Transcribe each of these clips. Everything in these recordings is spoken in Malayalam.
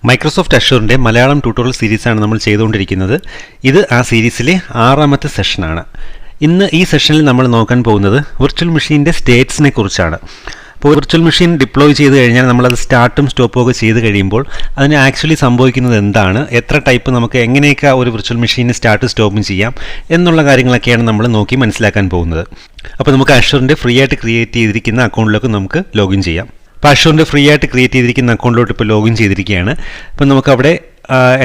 മൈക്രോസോഫ്റ്റ് അഷ്യൂറിൻ്റെ മലയാളം ട്യൂട്ടോറിയൽ സീരീസാണ് നമ്മൾ ചെയ്തുകൊണ്ടിരിക്കുന്നത്. ഇത് ആ സീരീസിലെ 6ാമത്തെ സെഷനാണ്. ഇന്ന് ഈ സെഷനിൽ നമ്മൾ നോക്കാൻ പോകുന്നത് വിർച്വൽ മെഷീൻ്റെ സ്റ്റേറ്റ്സിനെ കുറിച്ചാണ്. അപ്പോൾ വിർച്വൽ മെഷീൻ ഡിപ്ലോയ് ചെയ്ത് കഴിഞ്ഞാൽ നമ്മളത് സ്റ്റാർട്ടും സ്റ്റോപ്പും ഒക്കെ ചെയ്ത് കഴിയുമ്പോൾ അതിന് ആക്ച്വലി സംഭവിക്കുന്നത് എന്താണ്, എത്ര ടൈപ്പ് നമുക്ക് എങ്ങനെയൊക്കെ ഒരു വിർച്വൽ മെഷീന് സ്റ്റാർട്ടും സ്റ്റോപ്പും ചെയ്യാം എന്നുള്ള കാര്യങ്ങളൊക്കെയാണ് നമ്മൾ നോക്കി മനസ്സിലാക്കാൻ പോകുന്നത്. അപ്പോൾ നമുക്ക് അഷ്യൂറിൻ്റെ ഫ്രീ ആയിട്ട് ക്രിയേറ്റ് ചെയ്തിരിക്കുന്ന അക്കൗണ്ടിലേക്ക് നമുക്ക് ലോഗിൻ ചെയ്യാം. അപ്പോൾ അഷ്യൂറിൻ്റെ ഫ്രീ ആയിട്ട് ക്രിയേറ്റ് ചെയ്തിരിക്കുന്ന അക്കൗണ്ടിലോട്ട് ഇപ്പോൾ ലോഗിൻ ചെയ്തിരിക്കുകയാണ്. അപ്പോൾ നമുക്കവിടെ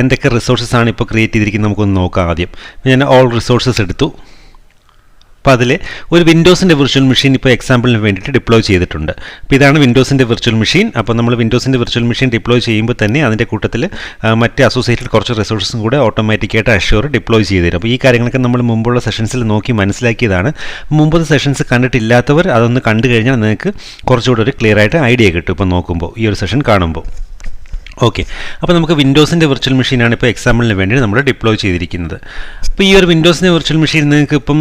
എന്തൊക്കെ റിസോഴ്സസ് ആണ് ഇപ്പോൾ ക്രിയേറ്റ് ചെയ്തിരിക്കുന്നത് നമുക്കൊന്ന് നോക്കാം. ആദ്യം ഞാൻ ഓൾ റിസോഴ്സസ് എടുത്തു. അപ്പോൾ അതിൽ ഒരു വിൻഡോസിൻ്റെ വിർച്വൽ മെഷീൻ ഇപ്പോൾ എക്സാമ്പിളിന് വേണ്ടിയിട്ട് ഡിപ്ലോയ് ചെയ്തിട്ടുണ്ട്. അപ്പോൾ ഇതാണ് വിൻഡോസിൻ്റെ വിർച്വൽ മെഷീൻ. അപ്പോൾ നമ്മൾ വിൻഡോസിൻ്റെ വിർച്വൽ മെഷീൻ ഡിപ്ലോയ് ചെയ്യുമ്പോൾ തന്നെ അതിൻ്റെ കൂട്ടത്തിൽ മറ്റ് അസോസിയേറ്റഡ് കുറച്ച് റിസോഴ്സസും കൂടെ ഓട്ടോമാറ്റിക്കായിട്ട് അഷ്യൂർ ഡിപ്ലോയ് ചെയ്ത് തരും. അപ്പോൾ ഈ കാര്യങ്ങളൊക്കെ നമ്മൾ മുമ്പുള്ള സെഷൻസിൽ നോക്കി മനസ്സിലാക്കിയതാണ്. മുമ്പത്തെ സെഷൻസ് കണ്ടിട്ടില്ലാത്തവർ അതൊന്ന് കണ്ടു കഴിഞ്ഞാൽ നിങ്ങൾക്ക് കുറച്ചുകൂടെ ഒരു ക്ലിയർ ആയിട്ട് ഐഡിയ കിട്ടും ഇപ്പോൾ നോക്കുമ്പോൾ, ഈ ഒരു സെഷൻ കാണുമ്പോൾ. ഓക്കെ, അപ്പോൾ നമുക്ക് വിൻഡോസിൻ്റെ വിർച്വൽ മെഷീനാണ് ഇപ്പോൾ എക്സാമ്പിളിന് വേണ്ടി നമ്മൾ ഡിപ്ലോയ് ചെയ്തിരിക്കുന്നത്. അപ്പോൾ ഈ ഒരു വിൻഡോസിൻ്റെ വിർച്വൽ മെഷീൻ നിങ്ങൾക്ക് ഇപ്പം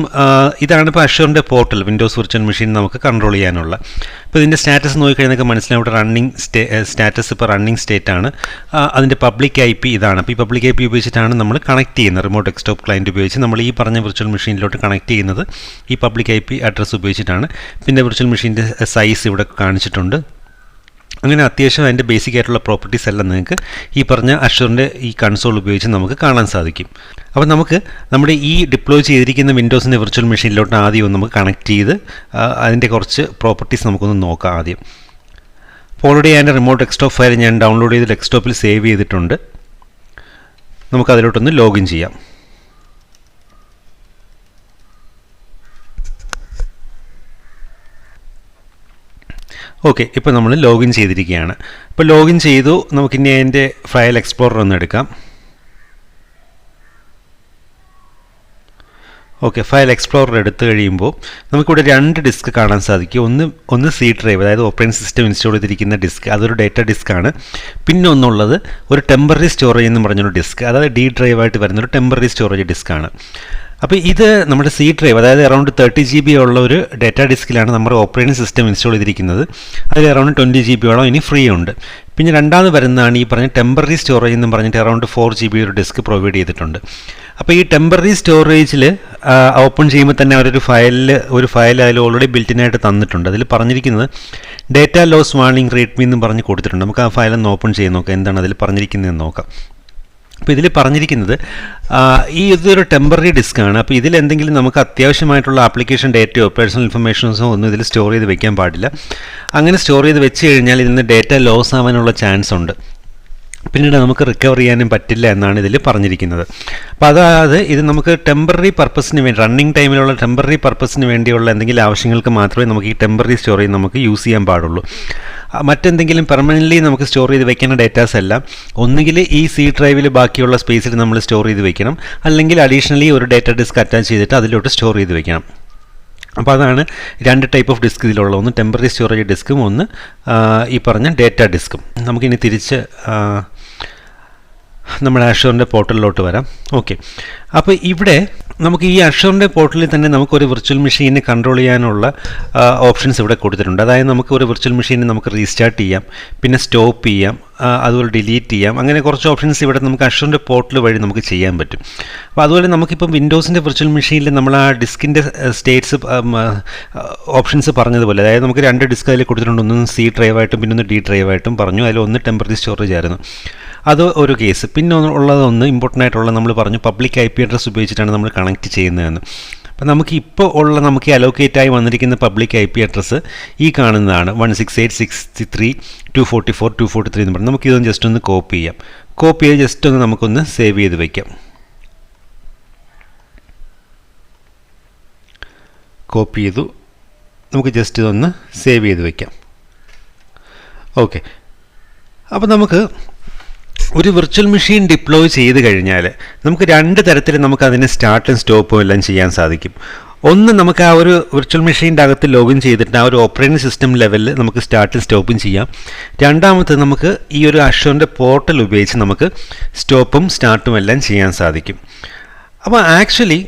ഇതാണ് ഇപ്പോൾ അഷ്യൂറിൻ്റെ പോർട്ടൽ, വിൻഡോസ് വിർച്വൽ മെഷീൻ നമുക്ക് കൺട്രോൾ ചെയ്യാനുള്ള. ഇപ്പോൾ ഇതിൻ്റെ സ്റ്റാറ്റസ് നോക്കിക്കഴിഞ്ഞാൽ നിങ്ങൾക്ക് മനസ്സിലാവും. ഇവിടെ റണ്ണിങ് സ്റ്റാറ്റസ് ഇപ്പോൾ റണ്ണിങ് സ്റ്റേറ്റ് ആണ്. അതിൻ്റെ പബ്ലിക് IP ഇതാണ്. അപ്പോൾ ഈ പബ്ലിക് IP ഉപയോഗിച്ചിട്ടാണ് നമ്മൾ കണക്ട് ചെയ്യുന്നത്. റിമോട്ട് ഡെസ്ക്ടോപ്പ് ക്ലയൻറ്റ് ഉപയോഗിച്ച് നമ്മൾ ഈ പറഞ്ഞ വിർച്വൽ മെഷീനിലോട്ട് കണക്ട് ചെയ്യുന്നത് ഈ പബ്ലിക് IP അഡ്രസ്സ് ഉപയോഗിച്ചിട്ടാണ്. പിന്നെ വിർച്വൽ മെഷീൻ്റെ സൈസ് ഇവിടെ കാണിച്ചിട്ടുണ്ട്. അങ്ങനെ അത്യാവശ്യം അതിൻ്റെ ബേസിക് ആയിട്ടുള്ള പ്രോപ്പർട്ടീസ് എല്ലാം നിങ്ങൾക്ക് ഈ പറഞ്ഞ അഷ്യൂറിൻ്റെ ഈ കൺസോൾ ഉപയോഗിച്ച് നമുക്ക് കാണാൻ സാധിക്കും. അപ്പോൾ നമുക്ക് നമ്മുടെ ഈ ഡിപ്ലോയ് ചെയ്തിരിക്കുന്ന വിൻഡോസിൻ്റെ വിർച്വൽ മെഷീനിലോട്ട് ആദ്യം ഒന്ന് നമുക്ക് കണക്ട് ചെയ്ത് അതിൻ്റെ കുറച്ച് പ്രോപ്പർട്ടീസ് നമുക്കൊന്ന് നോക്കാം ആദ്യം. അപ്പോൾ ഓൾറെഡി അതിൻ്റെ റിമോട്ട് ഡെസ്ക്ടോപ്പ് ഫയൽ ഞാൻ ഡൗൺലോഡ് ചെയ്ത് ഡെസ്ക്ടോപ്പിൽ സേവ് ചെയ്തിട്ടുണ്ട്. നമുക്കതിലോട്ടൊന്ന് ലോഗിൻ ചെയ്യാം. ഓക്കെ, ഇപ്പോൾ നമ്മൾ ലോഗിൻ ചെയ്തിരിക്കുകയാണ്. ഇപ്പോൾ ലോഗിൻ ചെയ്തു. നമുക്കിനി അതിൻ്റെ ഫയൽ എക്സ്പ്ലോറർ ഒന്ന് എടുക്കാം. ഓക്കെ, ഫയൽ എക്സ്പ്ലോറർ എടുത്തു കഴിയുമ്പോൾ നമുക്കിവിടെ 2 ഡിസ്ക് കാണാൻ സാധിക്കും. ഒന്ന് സി ഡ്രൈവ്, അതായത് ഓപ്പറേറ്റിംഗ് സിസ്റ്റം ഇൻസ്റ്റാൾ ചെയ്തിരിക്കുന്ന ഡിസ്ക്, അതൊരു ഡേറ്റ ഡിസ്ക്കാണ്. പിന്നെ ഒന്നുള്ളത് ഒരു ടെമ്പററി സ്റ്റോറേജ് എന്ന് പറഞ്ഞൊരു ഡിസ്ക്, അതായത് ഡി ഡ്രൈവായിട്ട് വരുന്നൊരു ടെമ്പററി സ്റ്റോറേജ് ഡിസ്ക്കാണ്. അപ്പോൾ ഇത് നമ്മുടെ സി ഡ്രൈവ്, അതായത് അറൗണ്ട് 30 GB ഉള്ള ഒരു ഡേറ്റ ഡിസ്കിലാണ് നമ്മുടെ ഓപ്പറേറ്റിംഗ് സിസ്റ്റം ഇൻസ്റ്റാൾ ചെയ്തിരിക്കുന്നത്. അതിൽ അറൗണ്ട് 20 GB ഇനി ഫ്രീ ഉണ്ട്. പിന്നെ രണ്ടാമത് വരുന്നതാണ് ഈ പറഞ്ഞ ടെമ്പററി സ്റ്റോറേജ് എന്ന് പറഞ്ഞിട്ട് അറൗണ്ട് 4 GB ഒരു ഡിസ്ക് പ്രൊവൈഡ് ചെയ്തിട്ടുണ്ട്. അപ്പോൾ ഈ ടെമ്പററി സ്റ്റോറേജിൽ ഓപ്പൺ ചെയ്യുമ്പോൾ തന്നെ ഒരു ഫയൽ അതിൽ ഓൾറെഡി ബിൽറ്റിനായിട്ട് തന്നിട്ടുണ്ട്. അതിൽ പറഞ്ഞിരിക്കുന്നത് ഡേറ്റ ലോസ് വാർണിംഗ് റീഡ്മി എന്ന് പറഞ്ഞ് കൊടുത്തിട്ടുണ്ട്. നമുക്ക് ആ ഫയൽ ഒന്ന് ഓപ്പൺ ചെയ്ത് നോക്കാം, എന്താണ് അതിൽ പറഞ്ഞിരിക്കുന്നതെന്ന് നോക്കാം. അപ്പോൾ ഇതിൽ പറഞ്ഞിരിക്കുന്നത് ഇതൊരു ടെമ്പററി ഡിസ്ക്കാണ്. അപ്പോൾ ഇതിലെന്തെങ്കിലും നമുക്ക് അത്യാവശ്യമായിട്ടുള്ള ആപ്ലിക്കേഷൻ ഡേറ്റയോ പേഴ്സണൽ ഇൻഫർമേഷൻസോ ഒന്നും ഇതിൽ സ്റ്റോർ ചെയ്ത് വെക്കാൻ പാടില്ല. അങ്ങനെ സ്റ്റോർ ചെയ്ത് വെച്ച് കഴിഞ്ഞാൽ ഇതിൽ നിന്ന് ഡേറ്റ ലോസ് ആവാനുള്ള ചാൻസ് ഉണ്ട്. പിന്നീട് നമുക്ക് റിക്കവർ ചെയ്യാനും പറ്റില്ല എന്നാണ് ഇതിൽ പറഞ്ഞിരിക്കുന്നത്. അപ്പോൾ അതായത് ഇത് നമുക്ക് ടെമ്പററി പർപ്പസിന് വേണ്ടി, റണ്ണിങ് ടൈമിലുള്ള ടെമ്പററി പർപ്പസിന് വേണ്ടിയുള്ള എന്തെങ്കിലും ആവശ്യങ്ങൾക്ക് മാത്രമേ നമുക്ക് ഈ ടെമ്പററി സ്റ്റോറേജ് നമുക്ക് യൂസ് ചെയ്യാൻ പാടുള്ളൂ. മറ്റെന്തെങ്കിലും പെർമനൻ്റ്ലി നമുക്ക് സ്റ്റോർ ചെയ്ത് വെക്കുന്ന ഡേറ്റാസ് എല്ലാം ഒന്നുകിൽ ഈ സി ഡ്രൈവിൽ ബാക്കിയുള്ള സ്പേസിൽ നമ്മൾ സ്റ്റോർ ചെയ്ത് വെക്കണം, അല്ലെങ്കിൽ അഡീഷണലി ഒരു ഡേറ്റ ഡിസ്ക് അറ്റാച്ച് ചെയ്തിട്ട് അതിലോട്ട് സ്റ്റോർ ചെയ്ത് വെക്കണം. അപ്പോൾ അതാണ് 2 ടൈപ്പ് ഓഫ് ഡിസ്ക് ഇതിലുള്ള, ഒന്ന് ടെമ്പററി സ്റ്റോറേജ് ഡിസ്ക്കും ഒന്ന് ഈ പറഞ്ഞ ഡേറ്റ ഡിസ്ക്കും. നമുക്കിനി തിരിച്ച് നമ്മുടെ അഷ്യൂറിൻ്റെ പോർട്ടലിലോട്ട് വരാം. ഓക്കെ, അപ്പോൾ ഇവിടെ നമുക്ക് ഈ അഷ്യൂറിൻ്റെ പോർട്ടലിൽ തന്നെ നമുക്കൊരു വിർച്വൽ മെഷീനെ കൺട്രോൾ ചെയ്യാനുള്ള ഓപ്ഷൻസ് ഇവിടെ കൊടുത്തിട്ടുണ്ട്. അതായത് നമുക്ക് ഒരു വിർച്വൽ മെഷീനെ നമുക്ക് റീസ്റ്റാർട്ട് ചെയ്യാം, പിന്നെ സ്റ്റോപ്പ് ചെയ്യാം, അതുപോലെ ഡിലീറ്റ് ചെയ്യാം. അങ്ങനെ കുറച്ച് ഓപ്ഷൻസ് ഇവിടെ നമുക്ക് അഷ്യൂറിൻ്റെ പോർട്ടൽ വഴി നമുക്ക് ചെയ്യാൻ പറ്റും. അപ്പോൾ അതുപോലെ നമുക്കിപ്പം വിൻഡോസിൻ്റെ വിർച്വൽ മെഷീനിൽ നമ്മൾ ആ ഡിസ്കിൻ്റെ സ്റ്റേറ്റ്സ് ഓപ്ഷൻസ് പറഞ്ഞതുപോലെ, അതായത് നമുക്ക് 2 ഡിസ്ക് അതിൽ കൊടുത്തിട്ടുണ്ട്. ഒന്ന് സി ഡ്രൈവായിട്ടും പിന്നെ ഒന്ന് ഡി ഡ്രൈവായിട്ടും പറഞ്ഞു. അതിലൊന്ന് ടെമ്പററി സ്റ്റോറേജ് ആയിരുന്നു, അത് ഒരു കേസ്. പിന്നെ ഉള്ളതൊന്ന് ഇമ്പോർട്ടൻ്റ് ആയിട്ടുള്ള നമ്മൾ പറഞ്ഞു പബ്ലിക് IP അഡ്രസ്സ് ഉപയോഗിച്ചിട്ടാണ് നമ്മൾ കണക്ട് ചെയ്യുന്നതെന്ന്. അപ്പോൾ നമുക്ക് അലോക്കേറ്റ് ആയി വന്നിരിക്കുന്ന പബ്ലിക് IP അഡ്രസ്സ് ഈ കാണുന്നതാണ് 168.63.244.243 എന്ന് പറഞ്ഞു. നമുക്കിതൊന്ന് ജസ്റ്റ് ഒന്ന് കോപ്പി ചെയ്യാം. കോപ്പി ചെയ്ത് ജസ്റ്റ് ഒന്ന് നമുക്കൊന്ന് സേവ് ചെയ്ത് വയ്ക്കാം. കോപ്പി ചെയ്തു, നമുക്ക് ജസ്റ്റ് ഇതൊന്ന് സേവ് ചെയ്ത് വയ്ക്കാം. ഓക്കെ, അപ്പോൾ നമുക്ക് ഒരു വിർച്വൽ മെഷീൻ ഡിപ്ലോയ് ചെയ്ത് കഴിഞ്ഞാൽ നമുക്ക് 2 തരത്തിൽ നമുക്കതിനെ സ്റ്റാർട്ടും സ്റ്റോപ്പും എല്ലാം ചെയ്യാൻ സാധിക്കും. ഒന്ന്, നമുക്ക് ആ ഒരു വിർച്വൽ മെഷീൻ്റെ അകത്ത് ലോഗിൻ ചെയ്തിട്ട് ആ ഒരു ഓപ്പറേറ്റിംഗ് സിസ്റ്റം ലെവലിൽ നമുക്ക് സ്റ്റാർട്ടും സ്റ്റോപ്പും ചെയ്യാം. രണ്ടാമത്തെ, നമുക്ക് ഈ ഒരു അഷ്യൂറിൻ്റെ പോർട്ടൽ ഉപയോഗിച്ച് നമുക്ക് സ്റ്റോപ്പും സ്റ്റാർട്ടും എല്ലാം ചെയ്യാൻ സാധിക്കും. അപ്പോൾ ആക്ച്വലി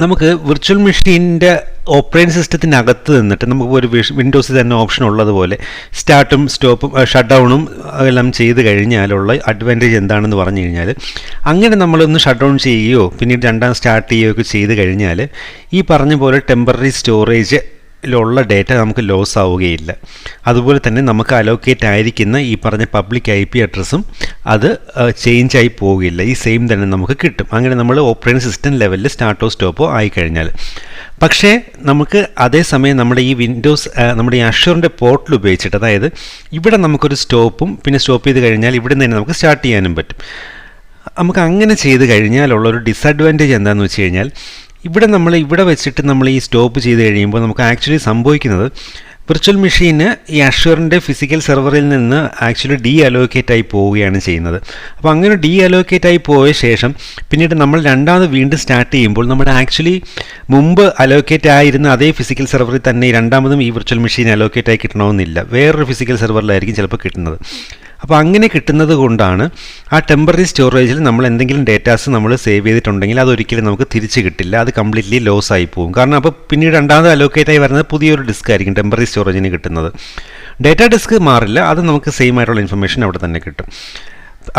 നമുക്ക് വിർച്വൽ മെഷീൻ്റെ ഓപ്പറേറ്റിംഗ് സിസ്റ്റത്തിനകത്ത് നിന്നിട്ട് നമുക്ക് ഒരു വിൻഡോസിൽ തന്നെ ഓപ്ഷൻ ഉള്ളതുപോലെ സ്റ്റാർട്ടും സ്റ്റോപ്പും ഷട്ട് ഡൗണും എല്ലാം ചെയ്ത് കഴിഞ്ഞാലുള്ള അഡ്വാൻറ്റേജ് എന്താണെന്ന് പറഞ്ഞു കഴിഞ്ഞാൽ, അങ്ങനെ നമ്മളൊന്ന് ഷട്ട് ഡൗൺ ചെയ്യുകയോ പിന്നീട് രണ്ടാം സ്റ്റാർട്ട് ചെയ്യുകയോ ഒക്കെ ചെയ്ത് കഴിഞ്ഞാൽ ഈ പറഞ്ഞ പോലെ ടെമ്പററി സ്റ്റോറേജ് ുള്ള ഡേറ്റ നമുക്ക് ലോസ് ആവുകയില്ല. അതുപോലെ തന്നെ നമുക്ക് അലോക്കേറ്റ് ആയിരിക്കുന്ന ഈ പറഞ്ഞ പബ്ലിക് IP അഡ്രസ്സും അത് ചേഞ്ചായി പോവുകയില്ല, ഈ സെയിം തന്നെ നമുക്ക് കിട്ടും. അങ്ങനെ നമ്മൾ ഓപ്പറേറ്റിംഗ് സിസ്റ്റം ലെവലിൽ സ്റ്റാർട്ടോ സ്റ്റോപ്പോ ആയിക്കഴിഞ്ഞാൽ. പക്ഷേ നമുക്ക് അതേസമയം നമ്മുടെ ഈ വിൻഡോസ് നമ്മുടെ ഈ അഷ്യൂറിൻ്റെ പോർട്ടൽ ഉപയോഗിച്ചിട്ട്, അതായത് ഇവിടെ നമുക്കൊരു സ്റ്റോപ്പും പിന്നെ സ്റ്റോപ്പ് ചെയ്ത് കഴിഞ്ഞാൽ ഇവിടെ നിന്ന് തന്നെ നമുക്ക് സ്റ്റാർട്ട് ചെയ്യാനും പറ്റും. നമുക്ക് അങ്ങനെ ചെയ്ത് കഴിഞ്ഞാലുള്ള ഒരു ഡിസഡ്വാൻറ്റേജ് എന്താണെന്ന് വെച്ച് കഴിഞ്ഞാൽ, ഇവിടെ വെച്ചിട്ട് നമ്മൾ ഈ സ്റ്റോപ്പ് ചെയ്ത് കഴിയുമ്പോൾ നമുക്ക് ആക്ച്വലി സംഭവിക്കുന്നത്, വിർച്വൽ മെഷീന് ഈ അഷ്യൂറിൻ്റെ ഫിസിക്കൽ സെർവറിൽ നിന്ന് ആക്ച്വലി ഡീ അലോക്കേറ്റ് ആയി പോവുകയാണ് ചെയ്യുന്നത്. അപ്പോൾ അങ്ങനെ ഡീ അലോക്കേറ്റ് ആയി പോയ ശേഷം പിന്നീട് നമ്മൾ രണ്ടാമത് വീണ്ടും സ്റ്റാർട്ട് ചെയ്യുമ്പോൾ നമ്മുടെ ആക്ച്വലി മുമ്പ് അലോക്കേറ്റ് ആയിരുന്ന അതേ ഫിസിക്കൽ സെർവറിൽ തന്നെ രണ്ടാമതും ഈ വിർച്വൽ മെഷീൻ അലോക്കേറ്റ് ആയി കിട്ടണമെന്നില്ല, വേറൊരു ഫിസിക്കൽ സെർവറിലായിരിക്കും ചിലപ്പോൾ കിട്ടുന്നത്. അപ്പോൾ അങ്ങനെ കിട്ടുന്നത് കൊണ്ടാണ് ആ ടെമ്പററി സ്റ്റോറേജിൽ നമ്മൾ എന്തെങ്കിലും ഡേറ്റാസ് നമ്മൾ സേവ് ചെയ്തിട്ടുണ്ടെങ്കിൽ അതൊരിക്കലും നമുക്ക് തിരിച്ച് കിട്ടില്ല, അത് കംപ്ലീറ്റ്ലി ലോസ് ആയി പോകും. കാരണം അപ്പോൾ പിന്നീട് രണ്ടാമത് അലോക്കേറ്റ് ആയി വരുന്നത് പുതിയൊരു ഡിസ്ക് ആയിരിക്കും ടെമ്പററി സ്റ്റോറേജിന് കിട്ടുന്നത്. ഡേറ്റാ ഡിസ്ക് മാറില്ല, അത് നമുക്ക് സെയിം ആയിട്ടുള്ള ഇൻഫർമേഷൻ അവിടെ തന്നെ കിട്ടും.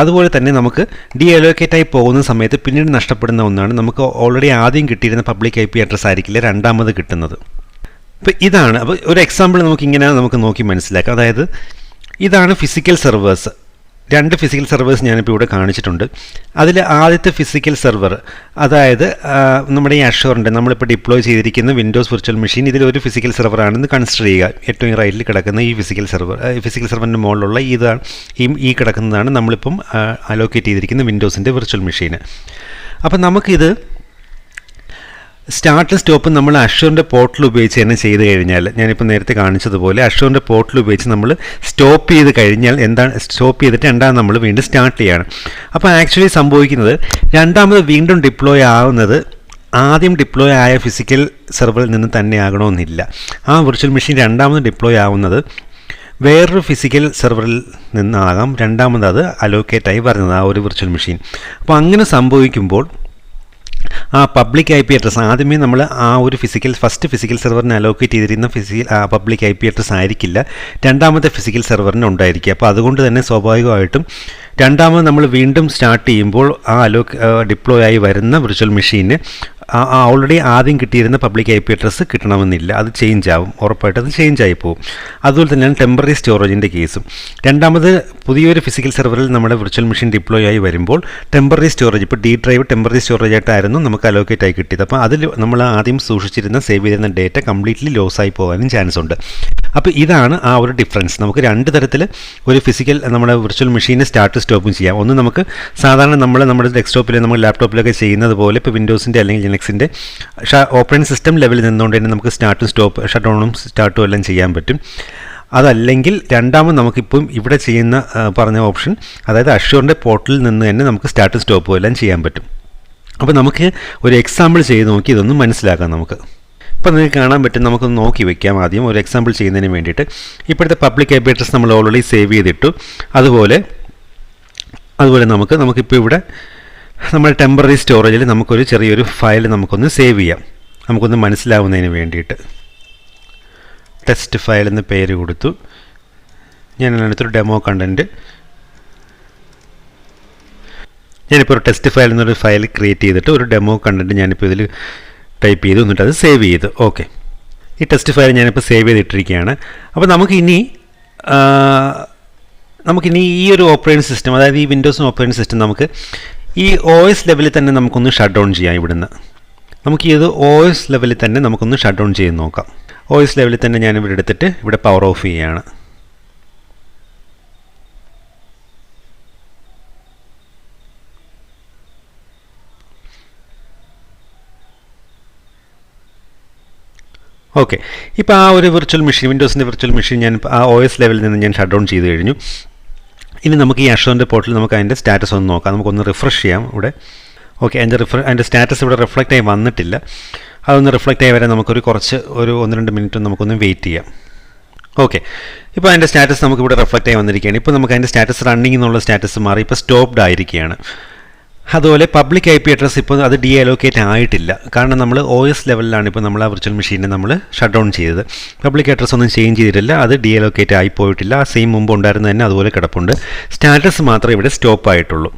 അതുപോലെ തന്നെ നമുക്ക് ഡി അലോക്കേറ്റ് ആയി പോകുന്ന സമയത്ത് പിന്നീട് നഷ്ടപ്പെടുന്ന ഒന്നാണ് നമുക്ക് ഓൾറെഡി ആദ്യം കിട്ടിയിരുന്ന പബ്ലിക് IP അഡ്രസ് ആയിരിക്കില്ല രണ്ടാമത് കിട്ടുന്നത്. അപ്പോൾ ഇതാണ്. അപ്പോൾ ഒരു എക്സാമ്പിൾ നമുക്കിങ്ങനെ നമുക്ക് നോക്കി മനസ്സിലാക്കാം. അതായത് ഇതാണ് ഫിസിക്കൽ സെർവേഴ്സ്. രണ്ട് ഫിസിക്കൽ സെർവേഴ്സ് ഞാനിപ്പോൾ ഇവിടെ കാണിച്ചിട്ടുണ്ട്. അതിൽ ആദ്യത്തെ ഫിസിക്കൽ സെർവർ, അതായത് നമ്മുടെ ഈ അഷ്യൂറിൻ്റെ നമ്മളിപ്പോൾ ഡിപ്ലോയ് ചെയ്തിരിക്കുന്ന വിൻഡോസ് വിർച്വൽ മെഷീൻ, ഇതിലൊരു ഫിസിക്കൽ സെർവറാണെന്ന് കൺസിഡർ ചെയ്യുക. ഏറ്റവും റൈറ്റിൽ കിടക്കുന്ന ഈ ഫിസിക്കൽ സെർവറിൻ്റെ മുകളിലുള്ള ഇതാണ് ഈ കിടക്കുന്നതാണ് നമ്മളിപ്പം അലോക്കേറ്റ് ചെയ്തിരിക്കുന്ന വിൻഡോസിൻ്റെ വിർച്വൽ മെഷീന്. അപ്പം നമുക്കിത് സ്റ്റാർട്ടും സ്റ്റോപ്പും നമ്മൾ അഷ്യൂറിൻ്റെ പോർട്ടൽ ഉപയോഗിച്ച് തന്നെ ചെയ്ത് കഴിഞ്ഞാൽ, ഞാനിപ്പോൾ നേരത്തെ കാണിച്ചതുപോലെ അഷ്യൂറിൻ്റെ പോർട്ടൽ ഉപയോഗിച്ച് നമ്മൾ സ്റ്റോപ്പ് ചെയ്ത് കഴിഞ്ഞാൽ സ്റ്റോപ്പ് ചെയ്തിട്ട് രണ്ടാമത് നമ്മൾ വീണ്ടും സ്റ്റാർട്ട് ചെയ്യാണ്. അപ്പോൾ ആക്ച്വലി സംഭവിക്കുന്നത്, രണ്ടാമത് വീണ്ടും ഡിപ്ലോയ് ആവുന്നത് ആദ്യം ഡിപ്ലോയ് ആയ ഫിസിക്കൽ സെർവറിൽ നിന്ന് തന്നെ ആകണമെന്നില്ല. ആ വിർച്വൽ മെഷീൻ രണ്ടാമത് ഡിപ്ലോയ് ആവുന്നത് വേറൊരു ഫിസിക്കൽ സെർവറിൽ നിന്നാകാം രണ്ടാമത് അത് അലോക്കേറ്റായി വരുന്നത്, ആ ഒരു വിർച്വൽ മെഷീൻ. അപ്പോൾ അങ്ങനെ സംഭവിക്കുമ്പോൾ ആ പബ്ലിക് IP അഡ്രസ്സ് ആദ്യമേ നമ്മൾ ആ ഒരു ഫസ്റ്റ് ഫിസിക്കൽ സെർവറിനെ അലോക്കേറ്റ് ചെയ്തിരുന്ന പബ്ലിക് IP അഡ്രസ്സ് ആയിരിക്കില്ല രണ്ടാമത്തെ ഫിസിക്കൽ സെർവറിന് ഉണ്ടായിരിക്കുക. അപ്പോൾ അതുകൊണ്ട് തന്നെ സ്വാഭാവികമായിട്ടും രണ്ടാമത് നമ്മൾ വീണ്ടും സ്റ്റാർട്ട് ചെയ്യുമ്പോൾ ആ ഡിപ്ലോയ് ആയി വരുന്ന വിർച്വൽ മെഷീന് ഓൾറെഡി ആദ്യം കിട്ടിയിരുന്ന പബ്ലിക് IP അഡ്രസ്സ് കിട്ടണമെന്നില്ല, അത് ചേഞ്ച് ആവും, ഉറപ്പായിട്ട് അത് ചേഞ്ച് ആയി പോകും. അതുപോലെ തന്നെയാണ് ടെമ്പററി സ്റ്റോറേജിൻ്റെ കേസും. രണ്ടാമത് പുതിയൊരു ഫിസിക്കൽ സെർവറിൽ നമ്മുടെ വിർച്വൽ മെഷീൻ ഡിപ്ലോയ് ആയി വരുമ്പോൾ ടെമ്പററി സ്റ്റോറേജ്, ഇപ്പോൾ ഡി ഡ്രൈവ് ടെമ്പററി സ്റ്റോറേജ് ആയിട്ടായിരുന്നു നമുക്ക് അലോക്കേറ്റ് ആയി കിട്ടിയത്. അപ്പോൾ അതിൽ നമ്മൾ ആദ്യം സൂക്ഷിച്ചിരുന്ന സേവ് ചെയ്തിരുന്ന ഡേറ്റ കംപ്ലീറ്റ്ലി ലോസ് ആയി പോകാനും ചാൻസ് ഉണ്ട്. അപ്പോൾ ഇതാണ് ആ ഒരു ഡിഫറൻസ്. നമുക്ക് രണ്ട് തരത്തിൽ ഒരു ഫിസിക്കൽ നമ്മുടെ വിർച്വൽ മെഷീനെ സ്റ്റാർട്ട് സ്റ്റോപ്പും ചെയ്യാം. ഒന്ന് നമുക്ക് സാധാരണ നമ്മുടെ ഡെസ്ക്ടോപ്പിൽ നമ്മൾ ലാപ്ടോപ്പിലൊക്കെ ചെയ്യുന്നത് പോലെ, ഇപ്പോൾ വിൻഡോസിൻ്റെ അല്ലെങ്കിൽ ലിനക്സിൻ്റെ ഓപ്പറേറ്റിംഗ് സിസ്റ്റം ലെവലിൽ നിന്നുകൊണ്ട് തന്നെ നമുക്ക് സ്റ്റാർട്ടും ഷട്ട് ഡൗണും സ്റ്റാർട്ടും എല്ലാം ചെയ്യാൻ പറ്റും. അതല്ലെങ്കിൽ രണ്ടാമത് നമുക്കിപ്പം ഇവിടെ ചെയ്യുന്ന പറഞ്ഞ ഓപ്ഷൻ, അതായത് അഷ്യൂറിൻ്റെ പോർട്ടലിൽ നിന്ന് തന്നെ നമുക്ക് സ്റ്റാർട്ടും സ്റ്റോപ്പും എല്ലാം ചെയ്യാൻ പറ്റും. അപ്പോൾ നമുക്ക് ഒരു എക്സാമ്പിൾ ചെയ്ത് നോക്കി ഇതൊന്നും മനസ്സിലാക്കാം നമുക്ക്. ഇപ്പോൾ നിങ്ങൾക്ക് കാണാൻ പറ്റും, നമുക്കൊന്ന് നോക്കി വയ്ക്കാം. ആദ്യം ഒരു എക്സാമ്പിൾ ചെയ്യുന്നതിന് വേണ്ടിയിട്ട് ഇപ്പോഴത്തെ പബ്ലിക് IP അഡ്രസ് നമ്മൾ ഓൾറെഡി സേവ് ചെയ്തിട്ടു. അതുപോലെ നമുക്കിപ്പോൾ ഇവിടെ നമ്മുടെ ടെമ്പററി സ്റ്റോറേജിൽ നമുക്കൊരു ചെറിയൊരു ഫയൽ നമുക്കൊന്ന് സേവ് ചെയ്യാം, നമുക്കൊന്ന് മനസ്സിലാവുന്നതിന് വേണ്ടിയിട്ട്. ടെസ്റ്റ് ഫയൽ എന്ന് പേര് കൊടുത്തു. ഞാൻ അതിനകത്തൊരു ഡെമോ കണ്ടൻറ്റ്, ഞാനിപ്പോൾ ഒരു ടെസ്റ്റ് ഫയൽ എന്നൊരു ഫയൽ ക്രിയേറ്റ് ചെയ്തിട്ട് ഒരു ഡെമോ കണ്ടൻറ്റ് ഞാനിപ്പോൾ ഇതിൽ ടൈപ്പ് ചെയ്തു, എന്നിട്ട് അത് സേവ് ചെയ്തു. ഓക്കെ, ഈ ടെസ്റ്റ് ഫയൽ ഞാനിപ്പോൾ സേവ് ചെയ്തിട്ടിരിക്കുകയാണ്. അപ്പോൾ നമുക്കിനി ഈ ഒരു ഓപ്പറേറ്റിംഗ് സിസ്റ്റം, അതായത് ഈ വിൻഡോസ് ഓപ്പറേറ്റിംഗ് സിസ്റ്റം നമുക്ക് ഈ OS ലെവലിൽ തന്നെ നമുക്കൊന്ന് ഷട്ട് ഡൗൺ ചെയ്യാം. ഇവിടുന്ന് നമുക്ക് ഇത് OS ലെവലിൽ തന്നെ നമുക്കൊന്ന് ഷട്ട് ഡൗൺ ചെയ്ത് നോക്കാം. OS ലെവലിൽ തന്നെ ഞാനിവിടെ എടുത്തിട്ട് ഇവിടെ പവർ ഓഫ് ചെയ്യുകയാണ്. ഓക്കെ, ഇപ്പോൾ ആ ഒരു വിർച്വൽ മെഷീൻ, വിൻഡോസിൻ്റെ വിർച്വൽ മെഷീൻ ഞാൻ ആ OS ലെവലിൽ നിന്ന് ഞാൻ ഷട്ട് ഡൗൺ ചെയ്ത് കഴിഞ്ഞു. ഇനി നമുക്ക് ഈ അഷ്യൂറിൻ്റെ പോർട്ടലിൽ നമുക്ക് അതിൻ്റെ സ്റ്റാറ്റസ് ഒന്ന് നോക്കാം. നമുക്കൊന്ന് റിഫ്രഷ് ചെയ്യാം ഇവിടെ. ഓക്കെ, അതിൻ്റെ സ്റ്റാറ്റസ് ഇവിടെ റിഫ്ലക്റ്റ് ആയി വന്നിട്ടില്ല. അതൊന്ന് റിഫ്ലക്റ്റ് ആയി വരാൻ നമുക്കൊരു 1-2 മിനിറ്റ് നമുക്കൊന്ന് വെയിറ്റ് ചെയ്യാം. ഓക്കെ, ഇപ്പോൾ അതിൻ്റെ സ്റ്റാറ്റസ് നമുക്കിവിടെ റിഫ്ലക്റ്റ് ആയി വന്നിരിക്കുകയാണ്. ഇപ്പോൾ നമുക്ക് അതിൻ്റെ സ്റ്റാറ്റസ് റണ്ണിംഗ് എന്നുള്ള സ്റ്റാറ്റസ് മാറി ഇപ്പോൾ സ്റ്റോപ്ഡ് ആയിരിക്കുകയാണ്. അതുപോലെ പബ്ലിക് ഐ പി അഡ്രസ് ഇപ്പോൾ അത് ഡി അലോക്കേറ്റ് ആയിട്ടില്ല, കാരണം നമ്മൾ ഒ എസ് ലെവലിലാണ് ഇപ്പോൾ നമ്മൾ ആ വിർച്വൽ മെഷീനെ നമ്മൾ ഷട്ട് ഡൗൺ ചെയ്തത്. പബ്ലിക് അഡ്രസ് ഒന്നും ചേഞ്ച് ചെയ്തിട്ടില്ല, അത് ഡി അലോക്കേറ്റ് ആയി പോയിട്ടില്ല, ആ സെയിം മുമ്പ് ഉണ്ടായിരുന്നത് തന്നെ അതുപോലെ കിടപ്പുണ്ട്. സ്റ്റാറ്റസ് മാത്രമേ ഇവിടെ സ്റ്റോപ്പ് ആയിട്ടുള്ളൂ.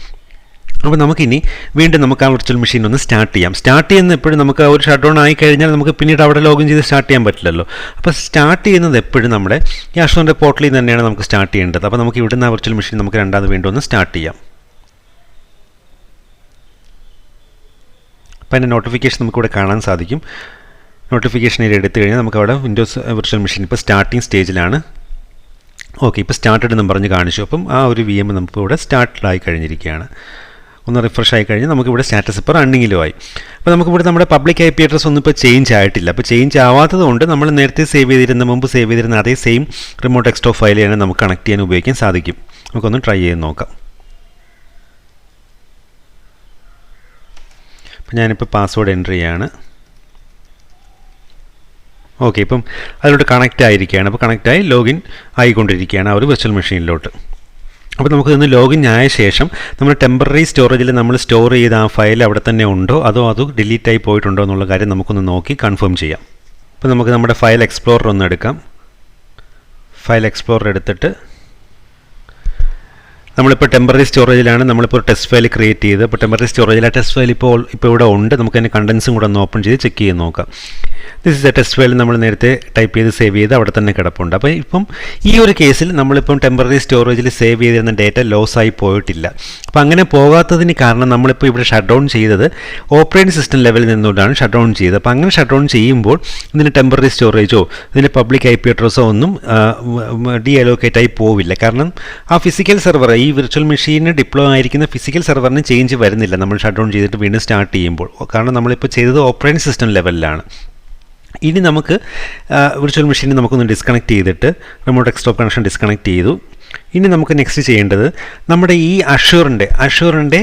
അപ്പോൾ നമുക്കിനി വീണ്ടും നമുക്ക് ആ വിർച്വൽ മെഷീൻ ഒന്ന് സ്റ്റാർട്ട് ചെയ്യാം. സ്റ്റാർട്ട് ചെയ്യുന്ന എപ്പോഴും നമുക്ക് ആ ഒരു ഷട്ട് ഡൗൺ ആയി കഴിഞ്ഞാൽ നമുക്ക് പിന്നീട് അവിടെ ലോഗിൻ ചെയ്ത് സ്റ്റാർട്ട് ചെയ്യാൻ പറ്റില്ലല്ലോ. അപ്പോൾ സ്റ്റാർട്ട് ചെയ്യുന്നത് എപ്പോഴും നമ്മുടെ ഈ അഷുറിൻ്റെ പോർട്ടലിൽ നിന്ന് തന്നെയാണ് നമുക്ക് സ്റ്റാർട്ട് ചെയ്യേണ്ടത്. അപ്പോൾ നമുക്ക് ഇവിടുന്ന് ആ വിർച്വൽ മെഷീൻ നമുക്ക് രണ്ടാമത് വീണ്ടും ഒന്ന് സ്റ്റാർട്ട് ചെയ്യാം. അപ്പോൾ അതിൻ്റെ നോട്ടിഫിക്കേഷൻ നമുക്കിവിടെ കാണാൻ സാധിക്കും. നോട്ടിഫിക്കേഷൻ ഇത് എടുത്തു കഴിഞ്ഞാൽ നമുക്ക് അവിടെ വിൻഡോസ് വിർച്വൽ മെഷീൻ ഇപ്പോൾ സ്റ്റാർട്ടിങ് സ്റ്റേജിലാണ്. ഓക്കെ, ഇപ്പോൾ സ്റ്റാർട്ടഡ് എന്നും പറഞ്ഞ് കാണിച്ചു. അപ്പം ആ ഒരു വി എം നമുക്ക് ഇവിടെ സ്റ്റാർട്ടഡായി കഴിഞ്ഞിരിക്കുകയാണ്. ഒന്ന് റിഫ്രഷ് ആയി കഴിഞ്ഞാൽ നമുക്കിവിടെ സ്റ്റാറ്റസ് ഇപ്പോൾ റണ്ണിങ്ങിലും ആയി. അപ്പോൾ നമുക്കിവിടെ നമ്മുടെ പബ്ലിക് ഐ പി അഡ്രസ് ഒന്നും ഇപ്പോൾ ചേഞ്ച് ആയിട്ടില്ല. അപ്പോൾ ചേഞ്ച് ആവാത്തത് കൊണ്ട് നമ്മൾ നേരത്തെ മുമ്പ് സേവ് ചെയ്തിരുന്ന അതേ സെയിം റിമോട്ട് ഡെസ്ക്ടോപ്പ് ഫയൽ തന്നെ നമുക്ക് കണക്ട് ചെയ്യാൻ ഉപയോഗിക്കാൻ സാധിക്കും. നമുക്കൊന്ന് ട്രൈ ചെയ്ത് നോക്കാം. അപ്പോൾ ഞാനിപ്പോൾ പാസ്വേഡ് എൻ്റർ ചെയ്യാണ്. ഓക്കെ, ഇപ്പം അതിലോട്ട് കണക്റ്റ് ആയിരിക്കുകയാണ്. അപ്പോൾ കണക്റ്റായി ലോഗിൻ ആയിക്കൊണ്ടിരിക്കുകയാണ് ആ ഒരു വിർച്വൽ മെഷീനിലോട്ട്. അപ്പോൾ നമുക്ക് ഇന്ന് ലോഗിൻ ആയ ശേഷം നമ്മൾ ടെമ്പററി സ്റ്റോറേജിൽ നമ്മൾ സ്റ്റോർ ചെയ്ത ആ ഫയൽ അവിടെ തന്നെ ഉണ്ടോ അതോ അത് ഡിലീറ്റ് ആയി പോയിട്ടുണ്ടോ എന്നുള്ള കാര്യം നമുക്കൊന്ന് നോക്കി കൺഫേം ചെയ്യാം. അപ്പോൾ നമുക്ക് നമ്മുടെ ഫയൽ എക്സ്പ്ലോറർ ഒന്ന് എടുക്കാം. ഫയൽ എക്സ്പ്ലോറർ എടുത്തിട്ട് നമ്മളിപ്പോൾ ടെമ്പററി സ്റ്റോറേജിലാണ് നമ്മളിപ്പോൾ ടെസ്റ്റ് ഫയൽ ക്രിയേറ്റ് ചെയ്ത്. അപ്പോൾ ടെമ്പററി സ്റ്റോറേജിൽ ആ ടെസ്റ്റ് ഫയൽ ഇപ്പോൾ ഇവിടെ ഉണ്ട്. നമുക്ക് അതിൻ്റെ കണ്ടൻസും കൂടെ ഒന്ന് ഓപ്പൺ ചെയ്ത് ചെക്ക് ചെയ്ത് നോക്കാം. This is A test file നമ്മൾ നേരത്തെ ടൈപ്പ് ചെയ്ത് സേവ് ചെയ്ത് അവിടെ തന്നെ കിടപ്പുണ്ട്. അപ്പോൾ ഇപ്പം ഈ ഒരു കേസിൽ നമ്മളിപ്പം ടെമ്പററി സ്റ്റോറേജിൽ സേവ് ചെയ്തിരുന്ന ഡേറ്റ ലോസ് ആയി പോയിട്ടില്ല. അപ്പോൾ അങ്ങനെ പോകാത്തതിന് കാരണം നമ്മളിപ്പോൾ ഇവിടെ ഷട്ട് ഡൗൺ ചെയ്തത് ഓപ്പറേറ്റിംഗ് സിസ്റ്റം ലെവലിൽ നിന്നുകൊണ്ടാണ് ഷട്ട് ഡൗൺ ചെയ്തത്. അപ്പോൾ അങ്ങനെ ഷട്ട് ഡൗൺ ചെയ്യുമ്പോൾ ഇതിന് ടെമ്പററി സ്റ്റോറേജോ ഇതിൻ്റെ പബ്ലിക് ഐ പി അഡ്രസ്സോ ഒന്നും ഡി അലോക്കേറ്റ് ആയി പോവില്ല. കാരണം ആ ഫിസിക്കൽ സെർവർ ഈ വിർച്വൽ മെഷീന് ഡിപ്ലോയ് ആയിരിക്കുന്ന ഫിസിക്കൽ സെർവറിന് ചേഞ്ച് വരുന്നില്ല നമ്മൾ ഷട്ട് ഡൗൺ ചെയ്തിട്ട് വീണ്ടും സ്റ്റാർട്ട് ചെയ്യുമ്പോൾ. കാരണം നമ്മളിപ്പോൾ ചെയ്തത് ഓപ്പറേറ്റിംഗ് സിസ്റ്റം ലെവലിലാണ്. ഇനി നമുക്ക് വിർച്വൽ മെഷീനെ നമുക്കൊന്ന് ഡിസ്കണക്ട് ചെയ്തിട്ട് റിമോട്ട് ഡെസ്ക്ടോപ്പ് കണക്ഷൻ ഡിസ്കണക്ട് ചെയ്തു. ഇനി നമുക്ക് നെക്സ്റ്റ് ചെയ്യേണ്ടത് നമ്മുടെ ഈ അഷൂറിൻ്റെ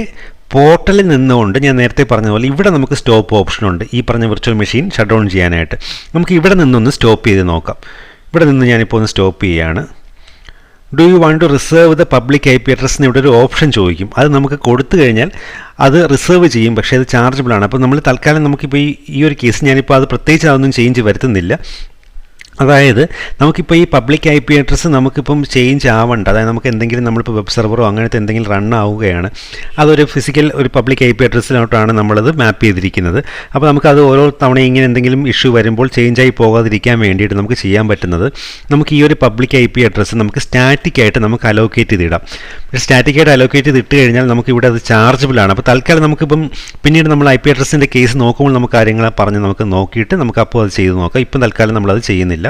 പോർട്ടലിൽ നിന്നുകൊണ്ട് ഞാൻ നേരത്തെ പറഞ്ഞ പോലെ ഇവിടെ നമുക്ക് സ്റ്റോപ്പ് ഓപ്ഷനുണ്ട്. ഈ പറഞ്ഞ വിർച്വൽ മെഷീൻ ഷട്ട് ഡൗൺ ചെയ്യാനായിട്ട് നമുക്ക് ഇവിടെ നിന്നൊന്ന് സ്റ്റോപ്പ് ചെയ്ത് നോക്കാം. ഇവിടെ നിന്ന് ഞാനിപ്പോൾ ഒന്ന് സ്റ്റോപ്പ് ചെയ്യുകയാണ്. Do you want to reserve the public I P address എന്ന് ഇവിടെ ഒരു ഓപ്ഷൻ ചോദിക്കും. അത് നമുക്ക് കൊടുത്തു കഴിഞ്ഞാൽ അത് റിസർവ് ചെയ്യും, പക്ഷേ അത് ചാർജബിളാണ്. അപ്പോൾ നമ്മൾ തൽക്കാലം നമുക്കിപ്പോൾ ഈ ഒരു കേസ് ഞാനിപ്പോൾ അത് പ്രത്യേകിച്ച് അതൊന്നും ചേഞ്ച് വരുത്തുന്നില്ല. അതായത് നമുക്കിപ്പോൾ ഈ പബ്ലിക് ഐ പി അഡ്രസ്സ് നമുക്കിപ്പം ചേഞ്ച് ആവണ്ട. അതായത് നമുക്ക് എന്തെങ്കിലും നമ്മളിപ്പോൾ വെബ് സെർവറോ അങ്ങനത്തെ എന്തെങ്കിലും റൺ ആവുകയാണ്, അതൊരു ഫിസിക്കൽ ഒരു പബ്ലിക് ഐ പി അഡ്രസ്സിലോട്ടാണ് നമ്മളത് മാപ്പ് ചെയ്തിരിക്കുന്നത്. അപ്പോൾ നമുക്കത് ഓരോ തവണ ഇങ്ങനെ എന്തെങ്കിലും ഇഷ്യൂ വരുമ്പോൾ ചേഞ്ചായി പോകാതിരിക്കാൻ വേണ്ടിയിട്ട് നമുക്ക് ചെയ്യാൻ പറ്റുന്നത് നമുക്ക് ഈ ഒരു പബ്ലിക് ഐ പി അഡ്രസ്സ് നമുക്ക് സ്റ്റാറ്റിക്കായിട്ട് നമുക്ക് അലോക്കേറ്റ് ചെയ്തിടാം. സ്റ്റാറ്റിക്കായിട്ട് അലോക്കേറ്റ് ചെയ്തിട്ട് കഴിഞ്ഞാൽ നമുക്കിവിടെ അത് ചാർജബിളാണ്. അപ്പോൾ തൽക്കാലം നമുക്കിപ്പം പിന്നീട് നമ്മൾ ഐ പി അഡ്രസ്സിൻ്റെ കേസ് നോക്കുമ്പോൾ നമുക്ക് കാര്യങ്ങൾ പറഞ്ഞ് നമുക്ക് നോക്കിയിട്ട് നമുക്ക് അപ്പോൾ അത് ചെയ്ത് നോക്കാം. ഇപ്പം തൽക്കാലം നമ്മളത് ചെയ്യുന്നില്ല.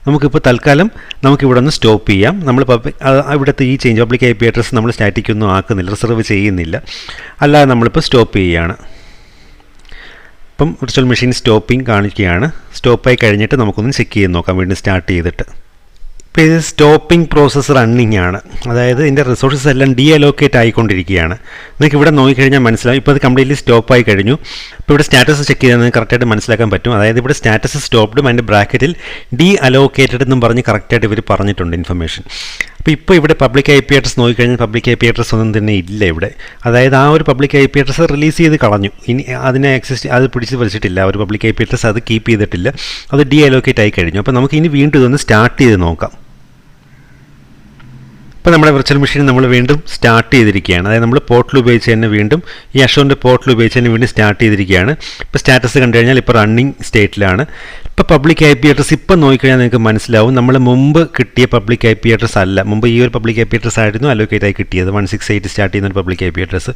നമുക്കിപ്പോൾ തൽക്കാലം നമുക്കിവിടെ ഒന്ന് സ്റ്റോപ്പ് ചെയ്യാം. നമ്മൾ ഇവിടുത്തെ ഈ change public I P address നമ്മൾ സ്റ്റാറ്റിക്കൊന്നും ആക്കുന്നില്ല, റിസർവ് ചെയ്യുന്നില്ല, അല്ലാതെ നമ്മളിപ്പോൾ സ്റ്റോപ്പ് ചെയ്യുകയാണ്. ഇപ്പം വിർച്വൽ മെഷീൻ സ്റ്റോപ്പിംഗ് കാണിക്കുകയാണ്. സ്റ്റോപ്പായി കഴിഞ്ഞിട്ട് നമുക്കൊന്ന് ചെക്ക് ചെയ്ത് നോക്കാം വീണ്ടും സ്റ്റാർട്ട് ചെയ്തിട്ട്. ഇപ്പോൾ ഇത് സ്റ്റോപ്പിംഗ് പ്രോസസ്സ് റണ്ണിങ് ആണ്. അതായത് ഇതിൻ്റെ റിസോഴ്സസ് എല്ലാം ഡി അലോക്കേറ്റ് ആയിക്കൊണ്ടിരിക്കുകയാണ്. നിങ്ങൾക്ക് ഇവിടെ നോക്കിക്കഴിഞ്ഞാൽ മനസ്സിലാവും ഇപ്പോൾ അത് കംപ്ലീറ്റ്ലി സ്റ്റോപ്പായി കഴിഞ്ഞു. ഇപ്പോൾ ഇവിടെ സ്റ്റാറ്റസ് ചെക്ക് ചെയ്താൽ നിങ്ങൾക്ക് കറക്റ്റായിട്ട് മനസ്സിലാക്കാൻ പറ്റും. അതായത് ഇവിടെ സ്റ്റാറ്റസ് സ്റ്റോപ്ഡും അതിൻ്റെ ബ്രാക്കറ്റിൽ ഡി അലോക്കേറ്റഡ് എന്നും പറഞ്ഞ് കറക്റ്റായിട്ട് ഇവർ പറഞ്ഞിട്ടുണ്ട് ഇൻഫർമേഷൻ. അപ്പോൾ ഇവിടെ പബ്ലിക് ഐ പി അഡ്രസ് നോക്കിക്കഴിഞ്ഞാൽ പബ്ലിക് ഐ പി അഡ്രസ് ഒന്നും തന്നെ ഇല്ല ഇവിടെ. അതായത് ആ ഒരു public I P address release ചെയ്ത് കളഞ്ഞു. ഇനി അതിനെ അത് പിടിച്ച് വലിച്ചിട്ടില്ല. ഒരു പബ്ലിക് ഐ പി അഡ്രസ് അത് കീപ്പ് ചെയ്തിട്ടില്ല, അത് ഡി അലോക്കേറ്റ് ആയി കഴിഞ്ഞു. അപ്പോൾ നമുക്ക് ഇനി വീണ്ടും ഇതൊന്ന് സ്റ്റാർട്ട് ചെയ്ത് നോക്കാം. ഇപ്പോൾ നമ്മുടെ വിർച്വൽ മെഷീൻ നമ്മൾ വീണ്ടും സ്റ്റാർട്ട് ചെയ്തിരിക്കുകയാണ്. അതായത് നമ്മൾ പോർട്ടൽ ഉപയോഗിച്ച് തന്നെ വീണ്ടും ഈ അഷോറിൻ്റെ പോർട്ടൽ ഉപയോഗിച്ച് തന്നെ വീണ്ടും സ്റ്റാർട്ട് ചെയ്തിരിക്കുകയാണ്. ഇപ്പോൾ സ്റ്റാറ്റസ് കണ്ടു കഴിഞ്ഞാൽ ഇപ്പോൾ റണ്ണിങ് സ്റ്റേറ്റിലാണ്. ഇപ്പോൾ പബ്ലിക് ഐ പി അഡ്രസ് ഇപ്പം നോക്കിക്കഴിഞ്ഞാൽ നിങ്ങൾക്ക് മനസ്സിലാവും നമ്മൾ മുമ്പ് കിട്ടിയ പബ്ലിക് ഐ പി അഡ്രസ് അല്ല. മുമ്പ് ഈ ഒരു പബ്ലിക് ഐ പി അഡ്രസ് ആയിരുന്നു അലോക്കേറ്റ് ആയി കിട്ടിയത്, 168 സ്റ്റാർട്ട് ചെയ്യുന്ന ഒരു പബ്ലിക് ഐ പി അഡ്രസ്.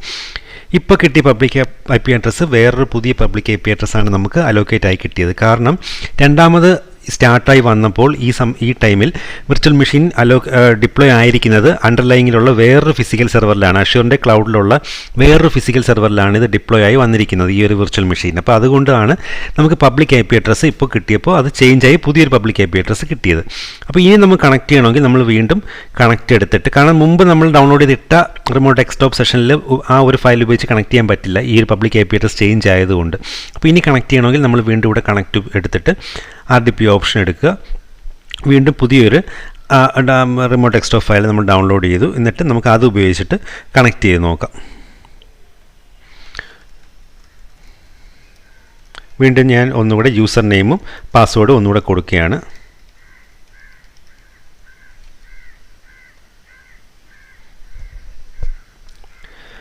ഇപ്പോൾ കിട്ടിയ പബ്ലിക് ഐ പി അഡ്രസ് വേറൊരു പുതിയ പബ്ലിക് ഐ പി അഡ്രസ്സാണ് നമുക്ക് അലോക്കേറ്റ് ആയി കിട്ടിയത്. കാരണം രണ്ടാമത് സ്റ്റാർട്ടായി വന്നപ്പോൾ ഈ ടൈമിൽ വിർച്വൽ മെഷീൻ ഡിപ്ലോയ് ആയിരിക്കുന്നത് അണ്ടർലൈങ്ങിലുള്ള വേറൊരു ഫിസിക്കൽ സെർവറിലാണ്. അഷ്യൂറിൻ്റെ ക്ലൗഡിലുള്ള വേറൊരു ഫിസിക്കൽ സെർവറിലാണ് ഇത് ഡിപ്ലോയ് ആയി വന്നിരിക്കുന്നത് ഈ ഒരു വിർച്വൽ മെഷീൻ. അപ്പോൾ അതുകൊണ്ടാണ് നമുക്ക് പബ്ലിക് ഐ പി അഡ്രസ്സ് ഇപ്പോൾ കിട്ടിയപ്പോൾ അത് ചേഞ്ചായി പുതിയൊരു പബ്ലിക് ഐ പി അഡ്രസ്സ് കിട്ടിയത്. അപ്പോൾ ഇനി നമുക്ക് കണക്ട് ചെയ്യണമെങ്കിൽ നമ്മൾ വീണ്ടും കണക്ട് എടുത്തിട്ട്, കാരണം മുമ്പ് നമ്മൾ ഡൗൺലോഡ് ചെയ്തിട്ട റിമോട്ട് ഡെസ്ക്ടോപ്പ് സെഷനിൽ ആ ഒരു ഫയൽ ഉപയോഗിച്ച് കണക്ട് ചെയ്യാൻ പറ്റില്ല ഈ ഒരു public I P address change ആയതുകൊണ്ട്. അപ്പോൾ ഇനി കണക്ട് ചെയ്യണമെങ്കിൽ നമ്മൾ വീണ്ടും ഇവിടെ കണക്ട് എടുത്തിട്ട് RDP ഓപ്ഷൻ എടുക്കുക. വീണ്ടും പുതിയൊരു റിമോട്ട് ഡെസ്ക്ടോപ്പ് ഫയൽ നമ്മൾ ഡൗൺലോഡ് ചെയ്തു. എന്നിട്ട് നമുക്ക് അത് ഉപയോഗിച്ചിട്ട് കണക്ട് ചെയ്ത് നോക്കാം. വീണ്ടും ഞാൻ ഒന്നുകൂടെ യൂസർ നെയിമും പാസ്വേഡും ഒന്നുകൂടെ കൊടുക്കുകയാണ്.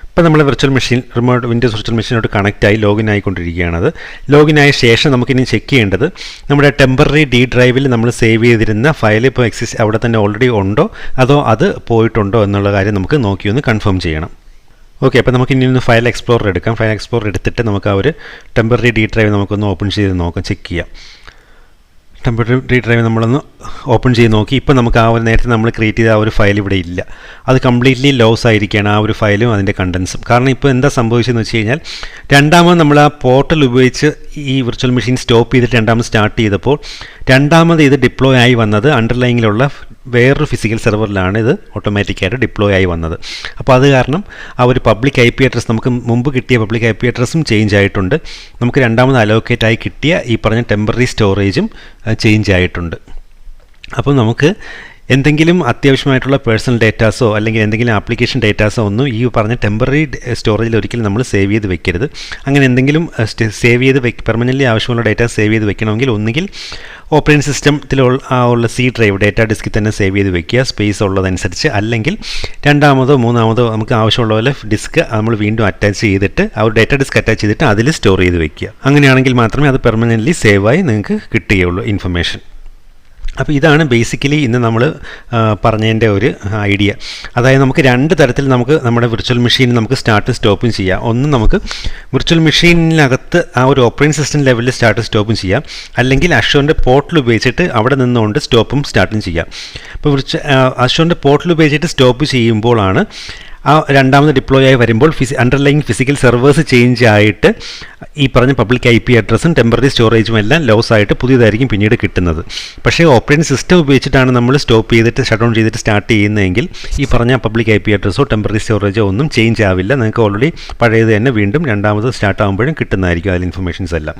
ഇപ്പോൾ നമ്മൾ virtual machine remote Windows virtual മെഷീനോട് കണക്റ്റായി ലോഗിൻ ആയിക്കൊണ്ടിരിക്കുകയാണത്. ലോഗിൻ ആയ ശേഷം നമുക്കിനി ചെക്ക് ചെയ്യേണ്ടത് നമ്മുടെ ടെമ്പററി ഡി ഡ്രൈവിൽ നമ്മൾ സേവ് ചെയ്തിരുന്ന ഫയൽ ഇപ്പോൾ അവിടെ തന്നെ ഓൾറെഡി ഉണ്ടോ അതോ അത് പോയിട്ടുണ്ടോ എന്നുള്ള കാര്യം നമുക്ക് നോക്കി ഒന്ന് കൺഫേം ചെയ്യണം. ഓക്കെ, അപ്പോൾ നമുക്ക് ഇനി ഒന്ന് ഫയൽ എക്സ്പ്ലോറർ എടുക്കാം. ഫയൽ എക്സ്പ്ലോറർ എടുത്തിട്ട് നമുക്ക് ആ ഒരു ടെമ്പററി ഡി ഡ്രൈവ് നമുക്കൊന്ന് ഓപ്പൺ ചെയ്ത് നോക്കാം, ചെക്ക് ചെയ്യാം. ടെമ്പററി ഡ്രൈവ് നമ്മളൊന്ന് ഓപ്പൺ ചെയ്ത് നോക്കി. ഇപ്പോൾ നമുക്ക് ആ ഒരു നേരത്തെ നമ്മൾ ക്രിയേറ്റ് ചെയ്ത ആ ഒരു ഫയൽ ഇവിടെ ഇല്ല. അത് കംപ്ലീറ്റ്ലി ലോസ് ആയിരിക്കുകയാണ്, ആ ഒരു ഫയലും അതിൻ്റെ കണ്ടൻസും. കാരണം ഇപ്പോൾ എന്താ സംഭവിച്ചതെന്ന് വെച്ച് കഴിഞ്ഞാൽ രണ്ടാമത് നമ്മൾ ആ പോർട്ടൽ ഉപയോഗിച്ച് ഈ വിർച്വൽ മെഷീൻ സ്റ്റോപ്പ് ചെയ്തിട്ട് രണ്ടാമത് സ്റ്റാർട്ട് ചെയ്തപ്പോൾ രണ്ടാമത് ഇത് ഡിപ്ലോയ് ആയി വന്നത് അണ്ടർലൈനിലുള്ള വേറൊരു ഫിസിക്കൽ സെർവറിലാണ് ഇത് ഓട്ടോമാറ്റിക്കായിട്ട് ഡിപ്ലോയ് ആയി വന്നത്. അപ്പോൾ അത് കാരണം ആ ഒരു പബ്ലിക് ഐ പി അഡ്രസ് നമുക്ക് മുമ്പ് കിട്ടിയ പബ്ലിക് ഐ പി അഡ്രസ്സും ചേഞ്ച് ആയിട്ടുണ്ട്. നമുക്ക് രണ്ടാമത് അലോക്കേറ്റ് ആയി കിട്ടിയ ഈ പറഞ്ഞ ടെമ്പററി സ്റ്റോറേജും ചേഞ്ച് ആയിട്ടുണ്ട്. അപ്പോൾ നമുക്ക് എന്തെങ്കിലും അത്യാവശ്യമായിട്ടുള്ള പേഴ്സണൽ ഡേറ്റാസോ അല്ലെങ്കിൽ എന്തെങ്കിലും ആപ്ലിക്കേഷൻ ഡേറ്റാസോ ഒന്നും ഈ പറഞ്ഞ ടെമ്പററി സ്റ്റോറേജിൽ ഒരിക്കലും നമ്മൾ സേവ് ചെയ്ത് വെക്കരുത്. അങ്ങനെ എന്തെങ്കിലും സേവ് ചെയ്ത് പെർമനൻ്റ്ലി ആവശ്യമുള്ള ഡേറ്റ സേവ് ചെയ്ത് വെക്കണമെങ്കിൽ ഒന്നുകിൽ ഓപ്പറേറ്റിംഗ് സിസ്റ്റത്തിലുള്ള സി ഡ്രൈവ് ഡേറ്റാ ഡിസ്കിൽ തന്നെ സേവ് ചെയ്ത് വെക്കുക സ്പേസ് ഉള്ളതനുസരിച്ച്. അല്ലെങ്കിൽ രണ്ടാമതോ മൂന്നാമതോ നമുക്ക് ആവശ്യമുള്ള പോലെ ഡിസ്ക് നമ്മൾ വീണ്ടും അറ്റാച്ച് ചെയ്തിട്ട് ആ ഒരു ഡേറ്റാ ഡിസ്ക് അറ്റാച്ച് ചെയ്തിട്ട് അതിൽ സ്റ്റോർ ചെയ്ത് വെക്കുക. അങ്ങനെയാണെങ്കിൽ മാത്രമേ അത് പെർമനൻ്റ്ലി സേവായി നിങ്ങൾക്ക് കിട്ടുകയുള്ളൂ ഇൻഫർമേഷൻ. അപ്പോൾ ഇതാണ് ബേസിക്കലി ഇന്ന് നമ്മൾ പറഞ്ഞതിൻ്റെ ഒരു ഐഡിയ. അതായത് നമുക്ക് രണ്ട് തരത്തിൽ നമുക്ക് നമ്മുടെ വിർച്വൽ മെഷീൻ നമുക്ക് സ്റ്റാർട്ടും സ്റ്റോപ്പും ചെയ്യാം. ഒന്ന് നമുക്ക് വിർച്വൽ മെഷീനിനകത്ത് ആ ഒരു ഓപ്പറേറ്റിംഗ് സിസ്റ്റം ലെവലിൽ സ്റ്റാർട്ടും സ്റ്റോപ്പും ചെയ്യാം. അല്ലെങ്കിൽ അഷ്യൂറിൻ്റെ പോർട്ടൽ ഉപയോഗിച്ചിട്ട് അവിടെ നിന്നുകൊണ്ട് സ്റ്റോപ്പും സ്റ്റാർട്ടും ചെയ്യാം. ഇപ്പോൾ അഷ്യൂറിൻ്റെ പോർട്ടൽ ഉപയോഗിച്ചിട്ട് സ്റ്റോപ്പ് ചെയ്യുമ്പോഴാണ് ആ രണ്ടാമത് ഡിപ്ലോയ് ആയി വരുമ്പോൾ അണ്ടർലൈൻ ഫിസിക്കൽ സെർവേഴ്സ് ചേഞ്ച് ആയിട്ട് ഈ പറഞ്ഞ പബ്ലിക് ഐ പി അഡ്രസ്സും ടെമ്പററി സ്റ്റോറേജും എല്ലാം ലോസ് ആയിട്ട് പുതിയതായിരിക്കും പിന്നീട് കിട്ടുന്നത്. പക്ഷേ ഓപ്പറേറ്റിംഗ് സിസ്റ്റം ഉപയോഗിച്ചിട്ടാണ് നമ്മൾ സ്റ്റോപ്പ് ചെയ്തിട്ട് ഷട്ട് ഡൗൺ ചെയ്തിട്ട് സ്റ്റാർട്ട് ചെയ്യുന്നതെങ്കിൽ ഈ പറഞ്ഞ പബ്ലിക് ഐ പി അഡ്രസ്സോ ടെമ്പററി സ്റ്റോറേജോ ഒന്നും ചേഞ്ച് ആവില്ല. നിങ്ങൾക്ക് ഓൾറെഡി പഴയത് തന്നെ വീണ്ടും രണ്ടാമത് സ്റ്റാർട്ട് ആകുമ്പോഴും കിട്ടുന്നതായിരിക്കും അതിൽ ഇൻഫർമേഷൻസ് എല്ലാം.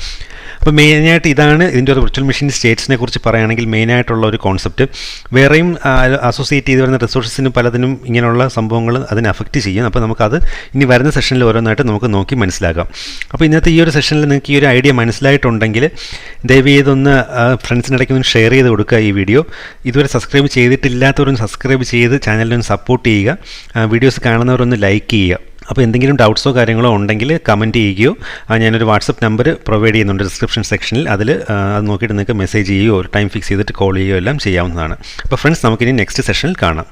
അപ്പോൾ മെയിനായിട്ട് ഇതാണ് ഇതിൻ്റെ ഒരു വിർച്വൽ മെഷീൻ സ്റ്റേറ്റ്സിനെ കുറിച്ച് പറയുകയാണെങ്കിൽ മെയിനായിട്ടുള്ള ഒരു കോൺസെപ്റ്റ്. വേറെയും അസോസിയേറ്റ് ചെയ്ത് വരുന്ന റിസോഴ്സസിനും പലതിനും ഇങ്ങനെയുള്ള സംഭവങ്ങൾ അതിനെ അഫക്റ്റ് ചെയ്യും. അപ്പോൾ നമുക്കത് ഇനി വരുന്ന സെഷനിൽ ഓരോന്നായിട്ട് നമുക്ക് നോക്കി മനസ്സിലാക്കാം. അപ്പോൾ ഇന്നത്തെ ഈ ഒരു സെഷനിൽ നിങ്ങൾക്ക് ഈ ഒരു ഐഡിയ മനസ്സിലായിട്ടുണ്ടെങ്കിൽ ദയവ് ചെയ്തൊന്ന് ഫ്രണ്ട്സിനിടയ്ക്ക് ഒന്ന് ഷെയർ ചെയ്ത് കൊടുക്കുക ഈ വീഡിയോ. ഇതുവരെ സബ്സ്ക്രൈബ് ചെയ്തിട്ടില്ലാത്തവരൊന്ന് സബ്സ്ക്രൈബ് ചെയ്ത് ചാനലിനൊന്ന് സപ്പോർട്ട് ചെയ്യുക. വീഡിയോസ് കാണുന്നവരൊന്ന് ലൈക്ക് ചെയ്യുക. അപ്പോൾ എന്തെങ്കിലും ഡൗട്ട്സോ കാര്യങ്ങളോ ഉണ്ടെങ്കിൽ കമൻറ്റ് ചെയ്യുകയോ ഞാനൊരു വാട്സപ്പ് നമ്പർ പ്രൊവൈഡ് ചെയ്യുന്നുണ്ട് ഡിസ്ക്രിപ്ഷൻ സെക്ഷനിൽ. അതിൽ അത് നോക്കിയിട്ട് നിങ്ങൾക്ക് മെസ്സേജ് ചെയ്യുകയോ ഒരു ടൈം ഫിക്സ് ചെയ്തിട്ട് കോൾ ചെയ്യുകയോ എല്ലാം ചെയ്യാവുന്നതാണ്. അപ്പോൾ ഫ്രണ്ട്സ്, നമുക്കിനി നെക്സ്റ്റ് സെഷനിൽ കാണാം.